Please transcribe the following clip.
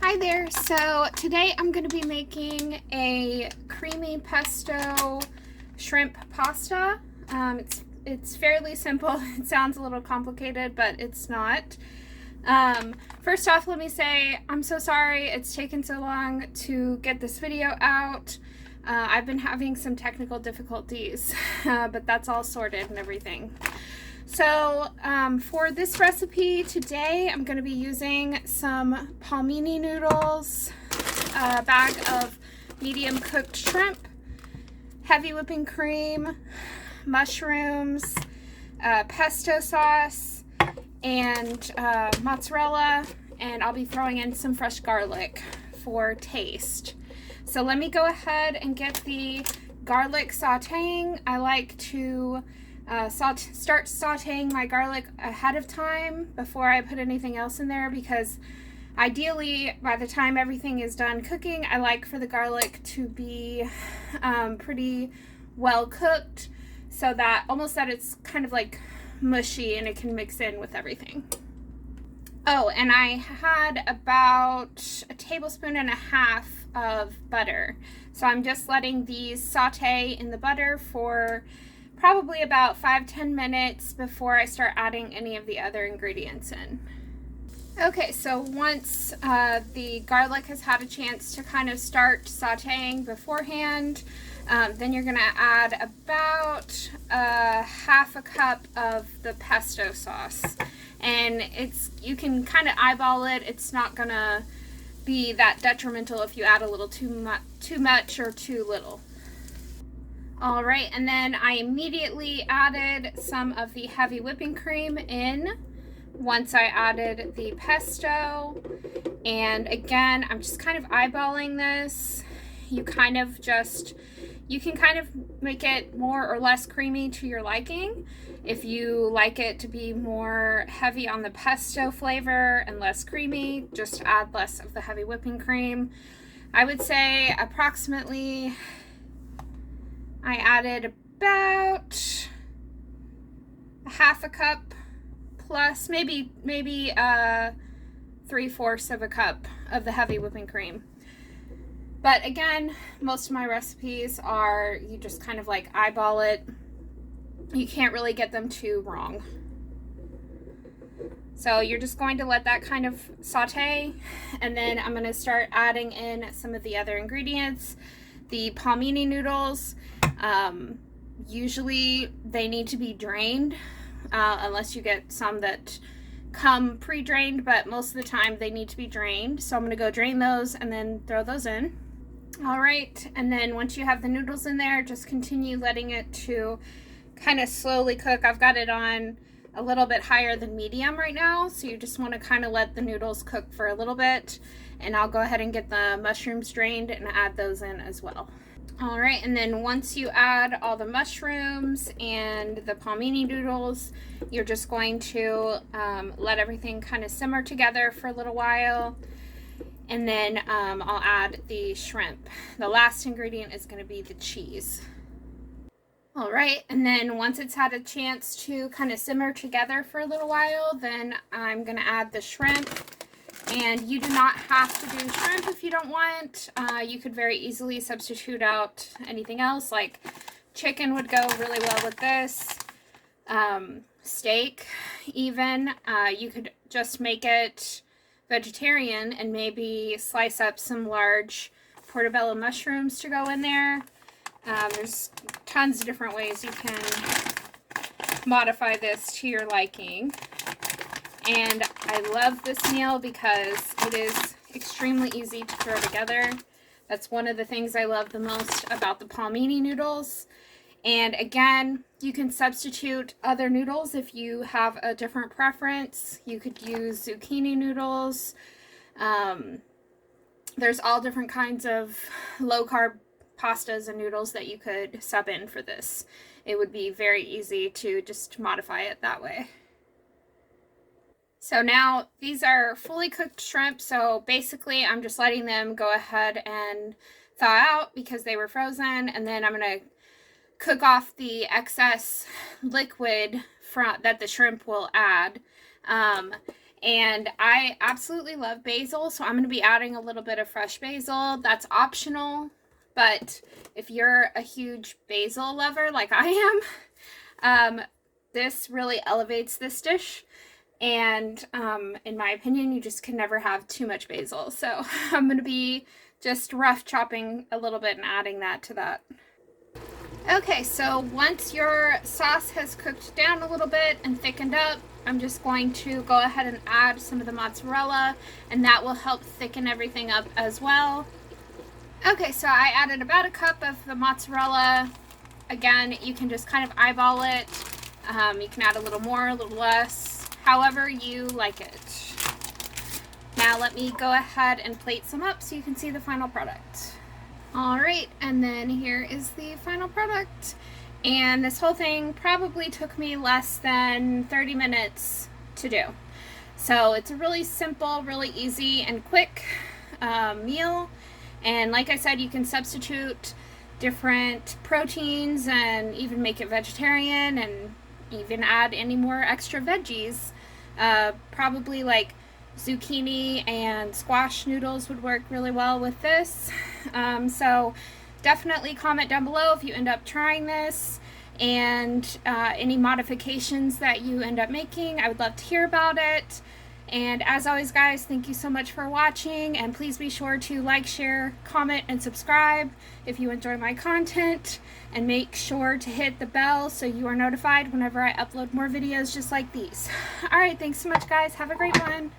Hi there. So today I'm going to be making a creamy pesto shrimp pasta. It's fairly simple. It sounds a little complicated, but it's not. First off, let me say I'm so sorry it's taken so long to get this video out. I've been having some technical difficulties, but that's all sorted and everything. So for this recipe today, I'm going to be using some palmini noodles, a bag of medium cooked shrimp, heavy whipping cream, mushrooms, pesto sauce, and mozzarella, and I'll be throwing in some fresh garlic for taste. So let me go ahead and get the garlic sauteing. I like to start sauteing my garlic ahead of time before I put anything else in there, because ideally by the time everything is done cooking, I like for the garlic to be pretty well cooked, so that it's kind of like mushy and it can mix in with everything. Oh, and I had about a tablespoon and a half of butter, so I'm just letting these saute in the butter for probably about 5-10 minutes before I start adding any of the other ingredients in. Okay, so once the garlic has had a chance to kind of start sauteing beforehand, then you're gonna add about half a cup of the pesto sauce. And you can kind of eyeball it. It's not gonna be that detrimental if you add a little too much or too little. All right, and then I immediately added some of the heavy whipping cream in once I added the pesto. And again, I'm just kind of eyeballing this. You can kind of make it more or less creamy to your liking. If you like it to be more heavy on the pesto flavor and less creamy, just add less of the heavy whipping cream. I would say approximately I added about half a cup plus maybe 3/4 of a cup of the heavy whipping cream. But again, most of my recipes are, you just kind of like eyeball it. You can't really get them too wrong. So you're just going to let that kind of saute, and then I'm going to start adding in some of the other ingredients. The palmini noodles, usually they need to be drained, unless you get some that come pre-drained, but most of the time they need to be drained. So I'm going to go drain those and then throw those in. All right, and then once you have the noodles in there, just continue letting it to kind of slowly cook. I've got it on a little bit higher than medium right now, so you just want to kind of let the noodles cook for a little bit, and I'll go ahead and get the mushrooms drained and add those in as well. All right, and then once you add all the mushrooms and the palmini noodles, you're just going to let everything kind of simmer together for a little while, and then I'll add the shrimp. The last ingredient is going to be the cheese. All right, and then once it's had a chance to kind of simmer together for a little while, then I'm going to add the shrimp. And you do not have to do shrimp if you don't want. You could very easily substitute out anything else, like chicken would go really well with this. Steak even. You could just make it vegetarian and maybe slice up some large portobello mushrooms to go in there. There's tons of different ways you can modify this to your liking. And I love this meal because it is extremely easy to throw together. That's one of the things I love the most about the palmini noodles. And again, you can substitute other noodles if you have a different preference. You could use zucchini noodles. There's all different kinds of low-carb pastas and noodles that you could sub in for this. It would be very easy to just modify it that way. So now these are fully cooked shrimp, so basically I'm just letting them go ahead and thaw out because they were frozen, and then I'm going to cook off the excess liquid that the shrimp will add. And I absolutely love basil, so I'm going to be adding a little bit of fresh basil. That's optional, but if you're a huge basil lover like I am, this really elevates this dish. And in my opinion, you just can never have too much basil. So I'm going to be just rough chopping a little bit and adding that to that. Okay, so once your sauce has cooked down a little bit and thickened up, I'm just going to go ahead and add some of the mozzarella, and that will help thicken everything up as well. Okay, so I added about a cup of the mozzarella. Again, you can just kind of eyeball it. You can add a little more, a little less, however you like it. Now let me go ahead and plate some up so you can see the final product. Alright, and then here is the final product. And this whole thing probably took me less than 30 minutes to do. So it's a really simple, really easy and quick meal. And like I said, you can substitute different proteins and even make it vegetarian and even add any more extra veggies. Probably like zucchini and squash noodles would work really well with this. So definitely comment down below if you end up trying this, and any modifications that you end up making. I would love to hear about it. And as always, guys, thank you so much for watching, and please be sure to like, share, comment, and subscribe if you enjoy my content, and make sure to hit the bell so you are notified whenever I upload more videos just like these. Alright, thanks so much, guys. Have a great one.